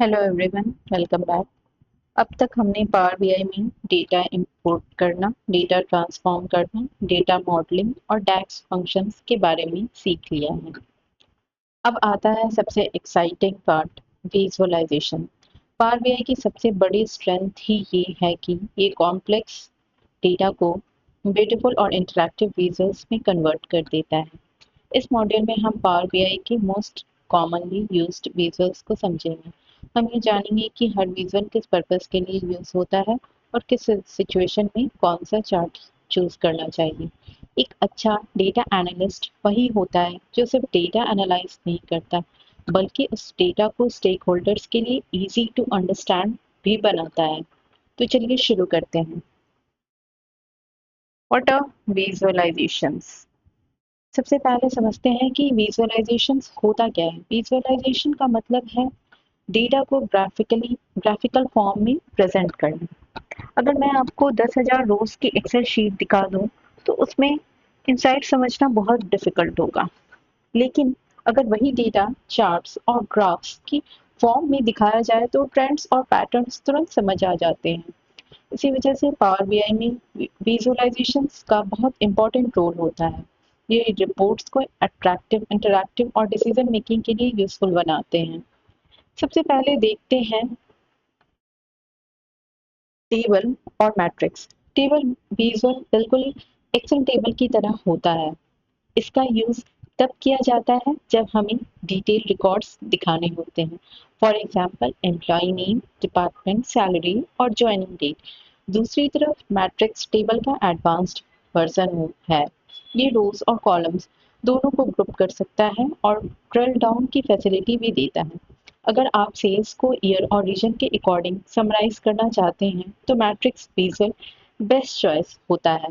Hello everyone, welcome back. अब तक हमने पावर बीआई में डेटा इंपोर्ट करना, डेटा ट्रांसफॉर्म करना, डेटा मॉडलिंग और डैक्स फंक्शंस के बारे में सीख लिया है। अब आता है सबसे exciting part, visualisation. Power BI की सबसे बड़ी स्ट्रेंथ ही ये है कि ये कॉम्प्लेक्स डेटा को ब्यूटीफुल और इंटरैक्टिव विजुअल्स में कन्वर्ट कर देता है। इस मॉड्यूल में हम पावर बीआई के मोस्ट कॉमनली यूज्ड विजुअल्स को समझेंगे। हम ये जानेंगे कि हर विजुअल किस पर्पस के लिए यूज होता है और किस सिचुएशन में कौन सा चार्ट चूज करना चाहिए। एक अच्छा डेटा एनालिस्ट वही होता है जो सिर्फ डेटा एनालाइज नहीं करता, बल्कि उस डेटा को स्टेक होल्डर्स के लिए इजी टू अंडरस्टैंड भी बनाता है। तो चलिए शुरू करते हैं। What are visualisations? सबसे पहले समझते हैं कि विजुअलाइजेशंस होता क्या है। विजुअलाइजेशन का मतलब है डेटा को ग्राफिकल फॉर्म में प्रेजेंट करना। अगर मैं आपको 10,000 रोज की एक्सेल शीट दिखा दूं तो उसमें इंसाइट समझना बहुत डिफिकल्ट होगा। लेकिन अगर वही डेटा चार्ट्स और ग्राफ्स की फॉर्म में दिखाया जाए तो ट्रेंड्स और पैटर्न्स तुरंत समझ आ जाते हैं। इसी वजह से पावर बीआई में विजुअलाइजेशंस का बहुत इंपॉर्टेंट रोल होता है। ये रिपोर्ट्स को अट्रैक्टिव, इंटरैक्टिव और डिसीजन मेकिंग के लिए यूजफुल बनाते हैं। सबसे पहले देखते हैं टेबल और मैट्रिक्स। टेबल विजुअल बिल्कुल एक्सेल टेबल की तरह होता है। इसका यूज तब किया जाता है जब हमें डिटेल रिकॉर्ड्स दिखाने होते हैं। For example employee name, department, salary और ज्वाइनिंग डेट। दूसरी तरफ मैट्रिक्स टेबल का एडवांस्ड वर्जन है। ये रोज और कॉलम्स दोनों को ग्रुप कर सकता है और ड्रिल डाउन की फैसिलिटी भी देता है। अगर आप सेल्स को ईयर और रीजन के अकॉर्डिंग समराइज करना चाहते हैं तो मैट्रिक्स विजुअल बेस्ट चॉइस होता है।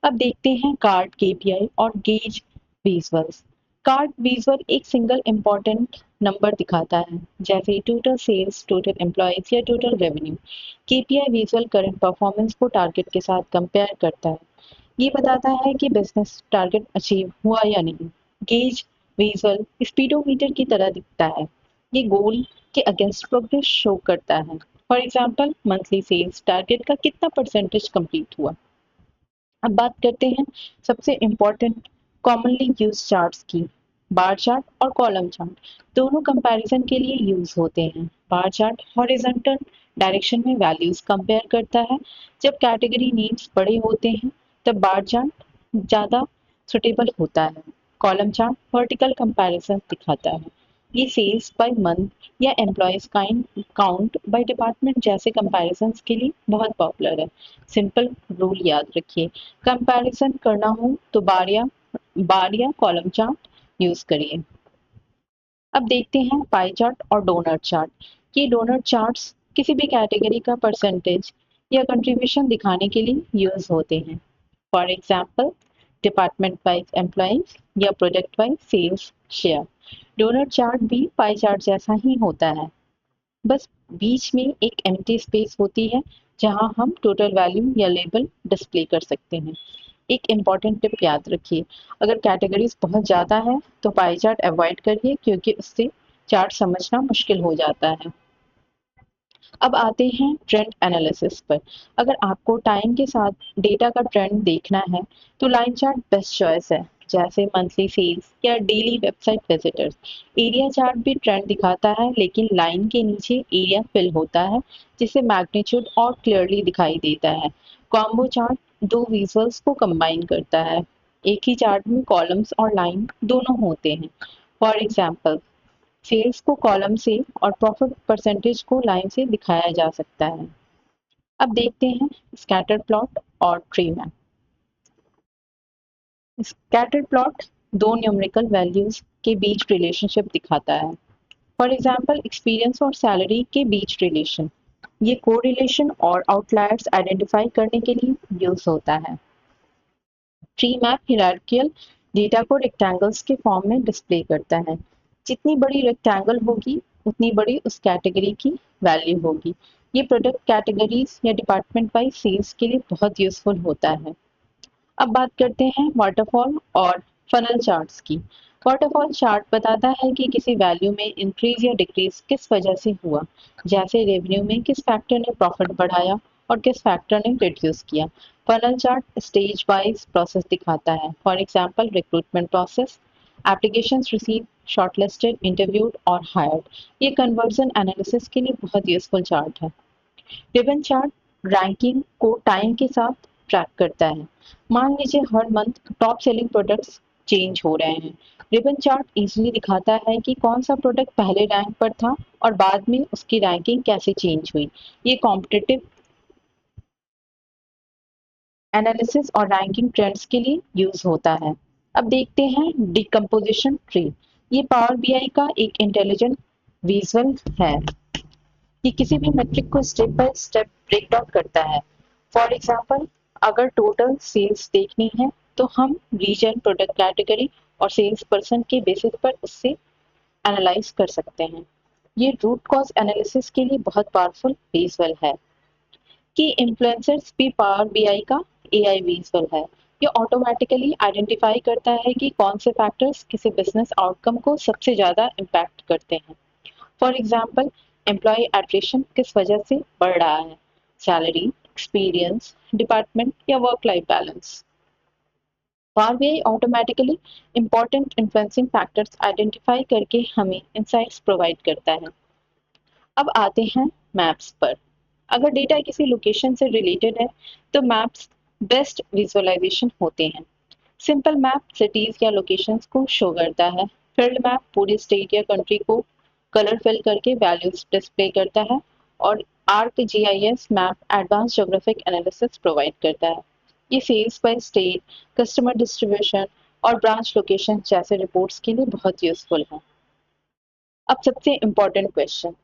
अब देखते हैं कार्ड केपीआई और गेज विजुअल्स। कार्ड विजुअल एक सिंगल इंपॉर्टेंट नंबर दिखाता है, जैसे टोटल सेल्स, टोटल एम्प्लॉयज या total revenue. KPI visual current performance को टारगेट के साथ कंपेयर करता है। ये बताता है कि बिजनेस टारगेट अचीव हुआ या नहीं। गेज विजुअल स्पीडोमीटर की तरह दिखता है। ये गोल के अगेंस्ट प्रोग्रेस शो करता है। For example monthly sales target का कितना परसेंटेज कंप्लीट हुआ। अब बात करते हैं सबसे इम्पोर्टेंट कॉमनली यूज चार्ट्स की। बार चार्ट और कॉलम चार्ट दोनों कंपैरिजन के लिए यूज होते हैं। बार चार्ट हॉरिजॉन्टल डायरेक्शन में वैल्यूज कंपेयर करता है। जब कैटेगरी नेम्स बड़े होते हैं तब बार चार्ट ज़्यादा सुटेबल होता है। कॉलम चार्ट वर्टिकल कंपैरिजन दिखाता है। ये सेल्स बाय मंथ या एम्प्लॉयज काउंट बाय डिपार्टमेंट जैसे कंपैरिजंस के लिए बहुत पॉपुलर है। सिंपल रूल याद रखिए, कंपैरिजन करना हो तो बार या कॉलम चार्ट यूज करिए। अब देखते हैं पाई चार्ट और डोनट चार्ट। ये डोनट चार्ट्स किसी भी कैटेगरी का परसेंटेज या कंट्रीब्यूशन दिखाने के लिए यूज होते हैं। For example department wise employees या product wise sales share. Donut chart भी पाई चार्ट जैसा ही होता है, बस बीच में एक एम्प्टी स्पेस होती है जहां हम टोटल वैल्यू या लेबल डिस्प्ले कर सकते हैं। एक इम्पॉर्टेंट टिप याद रखिए, अगर कैटेगरीज बहुत ज़्यादा है तो पाई चार्ट अवॉइड करिए क्योंकि उससे चार्ट समझना मुश्किल हो जाता है। अब आते हैं ट्रेंड एनालिसिस पर। अगर आपको टाइम के साथ डेटा का ट्रेंड देखना है तो लाइन चार्ट बेस्ट चॉइस है, जैसे मंथली सेल्स या daily website visitors. Area chart भी ट्रेंड दिखाता है लेकिन लाइन के नीचे एरिया फिल होता है, जिससे मैग्नीट्यूड और क्लियरली दिखाई देता है। कॉम्बो चार्ट दो विजुअल्स को कंबाइन करता है। एक ही चार्ट में कॉलम्स और लाइन दोनों होते हैं। फॉर एग्जाम्पल सेल्स को कॉलम से और प्रॉफिट परसेंटेज को लाइन से दिखाया जा सकता है। अब देखते हैं स्कैटर प्लॉट और ट्री मैप। स्कैटर प्लॉट दो न्यूमेरिकल वैल्यूज के बीच रिलेशनशिप दिखाता है। फॉर एग्जाम्पल एक्सपीरियंस और सैलरी के बीच रिलेशन। ये कोरिलेशन और आउटलायर्स आइडेंटिफाई करने के लिए यूज होता है। ट्री मैप हिरार्कियल डेटा को रेक्टेंगल्स के फॉर्म में डिस्प्ले करता है। जितनी बड़ी रेक्टेंगल होगी उतनी बड़ी उस कैटेगरी की वैल्यू होगी। ये प्रोडक्ट कैटेगरीज या डिपार्टमेंट वाइज सेल्स के लिए बहुत यूजफुल होता है। अब बात करते हैं वाटरफॉल और फनल चार्ट्स की। वाटरफॉल चार्ट बताता है कि किसी वैल्यू में इंक्रीज या डिक्रीज किस वजह से हुआ, जैसे रेवेन्यू में किस फैक्टर ने प्रॉफिट बढ़ाया और किस फैक्टर ने रिड्यूस किया। Funnel chart stage wise process दिखाता है, for example recruitment process, applications receive, shortlisted, interviewed और हायर्ड। ये कन्वर्जन एनालिसिस के लिए बहुत यूजफुल चार्ट है। रिबन चार्ट रैंकिंग को टाइम के साथ ट्रैक करता है। मान लीजिए हर month top selling products change हो रहे हैं। रिबन चार्ट इजीली दिखाता है कि कौन सा प्रोडक्ट पहले रैंक पर था और बाद में उसकी रैंकिंग कैसे चेंज हुई। ये कॉम्पिटिटिव एनालिसिस और रैंकिंग ट्रेंड्स के लिए यूज होता है। अब देखते हैं डिकम्पोजिशन ट्री। ये पावर बीआई का एक इंटेलिजेंट विजुअल है। ये किसी भी मेट्रिक को step by step break down करता है। फॉर एग्जांपल, अगर टोटल सेल्स देखनी है तो हम रीजन, प्रोडक्ट कैटेगरी और सेल्स पर्सन के बेसिस पर उससे एनालाइज कर सकते हैं। ये रूट कॉज एनालिसिस के लिए बहुत पावरफुल विजुअल है। कि इन्फ्लुएंसर्स भी पावर बीआई का एआई विजुअल है। ये ऑटोमेटिकली आइडेंटिफाई करता है कि कौन से फैक्टर्स किसी बिजनेस आउटकम को सबसे ज्यादा इम्पैक्ट करते हैं। फॉर एग्जाम्पल, एम्प्लॉय एट्रिशन किस वजह से बढ़ रहा है, सैलरी, एक्सपीरियंस, डिपार्टमेंट या work life balance. Power BI automatically important influencing factors identify करके हमें इंसाइट्स प्रोवाइड करता है। अब आते हैं मैप्स पर। अगर डेटा किसी लोकेशन से रिलेटेड है तो मैप्स बेस्ट विजुअलाइजेशन होते हैं। सिंपल मैप सिटीज या लोकेशंस को शो करता है। फील्ड मैप पूरे स्टेट या कंट्री को कलर फिल करके वैल्यूज डिस्प्ले करता है। और arc GIS map advance geographic analysis provide करता है। ये sales by state, customer distribution और ब्रांच लोकेशन जैसे रिपोर्ट्स के लिए बहुत यूजफुल है। अब सबसे इम्पोर्टेंट क्वेश्चन,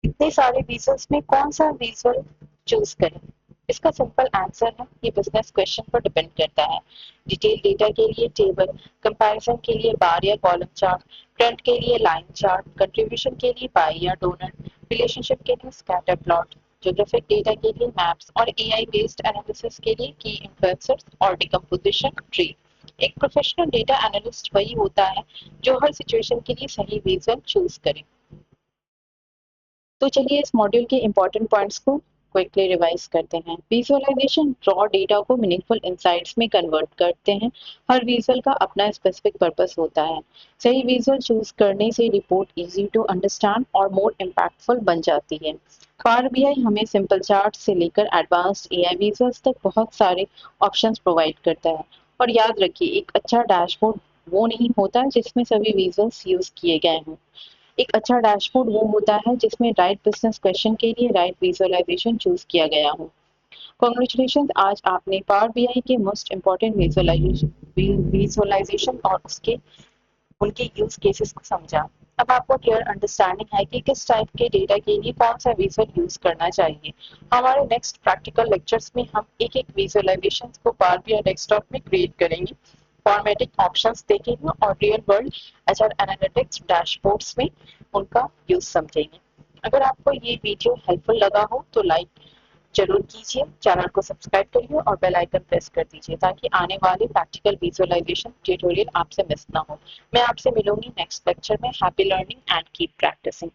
इतने सारे विजुअल्स में कौन सा विजुअल चूज करें? इसका सिंपल आंसर है, ये बिजनेस क्वेश्चन पर डिपेंड करता है। डिटेल डेटा के लिए टेबल, कंपैरिजन के लिए बार या कॉलम चार्ट, ट्रेंड के लिए लाइन चार्ट, कंट्रीब्यूशन के लिए पाई या डोनट, रिलेशनशिप के लिए स्कैटर प्लॉट, ज्योग्राफिक डेटा के लिए मैप्स और एआई बेस्ड एनालिसिस के लिए की इन्फ्लुएंसर्स और डिकम्पोजिशन ट्री। एक प्रोफेशनल डेटा एनालिस्ट वही होता है जो हर सिचुएशन के लिए सही विजुअल चूज करे। तो चलिए इस मॉड्यूल के इम्पोर्टेंट पॉइंट्स को क्विकली रिवाइज करते हैं। विजुअलाइजेशन रॉ डेटा को मीनिंगफुल इंसाइट्स में कन्वर्ट करते हैं। हर विजुअल का अपना स्पेसिफिक पर्पस होता है। सही विजुअल चूज करने से रिपोर्ट इजी टू अंडरस्टैंड और मोर इम्पैक्टफुल बन जाती है। पावर बीआई हमें सिंपल चार्ट से लेकर एडवांस्ड एआई विजुअल्स तक बहुत सारे ऑप्शंस प्रोवाइड करता है। और याद रखिए, एक अच्छा डैशबोर्ड वो नहीं होता जिसमें सभी विजुअल्स यूज किए गए हों। एक अच्छा डैशबोर्ड वो होता है जिसमें राइट बिजनेस क्वेश्चन के लिए राइट विजुअलाइजेशन चूज किया गया हो। कॉन्ग्रेचुलेशन, आज आपने पावर बीआई के मोस्ट इंपॉर्टेंट विजुअलाइजेशन और उसके उनके यूज केसेस को समझा। अब आपको क्लियर अंडरस्टैंडिंग है कि किस टाइप के डेटा के लिए कौन सा विजुअल यूज करना चाहिए। हमारे नेक्स्ट प्रैक्टिकल लेक्चर्स में हम एक एक विजुअलाइजेशन को पावर बीआई डेस्कटॉप में क्रिएट करेंगे, फॉर्मेटिंग ऑप्शंस देखेंगे और real world HR analytics dashboards में उनका यूज समझेंगे। अगर आपको ये वीडियो हेल्पफुल लगा हो तो लाइक जरूर कीजिए, चैनल को सब्सक्राइब करिए और बेल आइकन प्रेस कर दीजिए ताकि आने वाले प्रैक्टिकल विजुअलाइजेशन ट्यूटोरियल आपसे मिस ना हो। मैं आपसे मिलूंगी नेक्स्ट लेक्चर में। Happy learning and keep practising.